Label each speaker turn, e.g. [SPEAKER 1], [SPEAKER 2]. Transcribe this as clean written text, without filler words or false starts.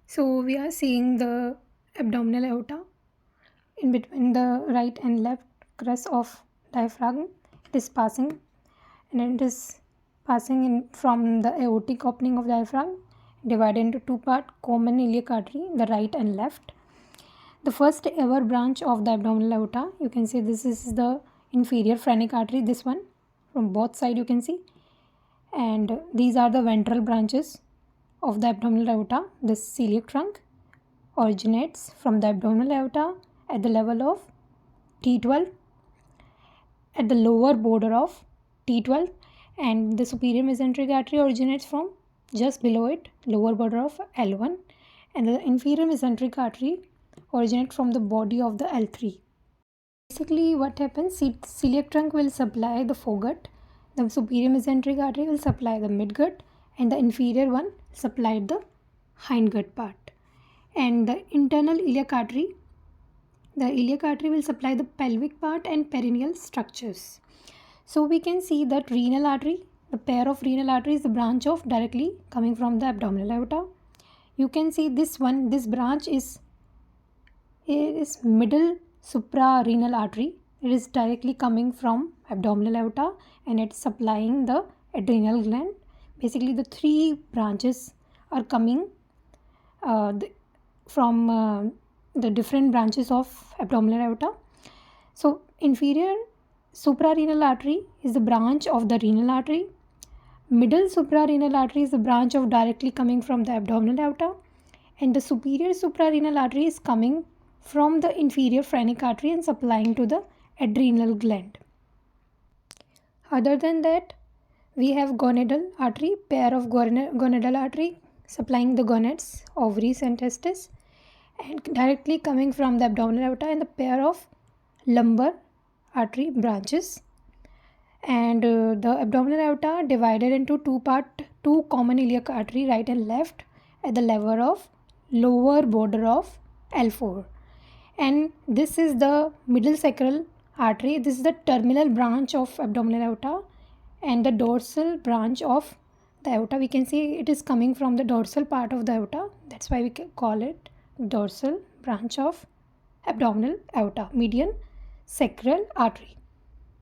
[SPEAKER 1] So we are seeing the abdominal aorta in between the right and left crest of diaphragm. It is passing and it is passing in from the aortic opening of diaphragm, divided into two parts, common iliac artery, the right and left. The first ever branch of the abdominal aorta, you can see this is the inferior phrenic artery, this one from both side you can see, and these are the ventral branches of the abdominal aorta. This celiac trunk originates from the abdominal aorta at the level of T12 at the lower border of T12, and the superior mesenteric artery originates from just below it, lower border of L1, and the inferior mesenteric artery originates from the body of the L3. Basically what happens, celiac trunk will supply the foregut, the superior mesenteric artery will supply the midgut, and the inferior one supplied the hindgut part. And the internal iliac artery, the iliac artery will supply the pelvic part and perineal structures. So we can see that renal artery, the pair of renal artery is the branch of directly coming from the abdominal aorta. You can see this one, this branch is middle suprarenal artery. It is directly coming from abdominal aorta and it's supplying the adrenal gland. Basically the three branches are coming from the different branches of abdominal aorta. So inferior suprarenal artery is the branch of the renal artery. Middle suprarenal artery is the branch of directly coming from the abdominal aorta, and the superior suprarenal artery is coming from the inferior phrenic artery and supplying to the adrenal gland. Other than that, we have gonadal artery, pair of gonadal artery supplying the gonads, ovaries and testes, and directly coming from the abdominal aorta, and the pair of lumbar artery branches. And the abdominal aorta divided into two part, two common iliac artery, right and left, at the level of lower border of L4. And this is the middle sacral artery. This is the terminal branch of abdominal aorta and the dorsal branch of the aorta. We can see it is coming from the dorsal part of the aorta. That's why we call it dorsal branch of abdominal aorta, median sacral artery.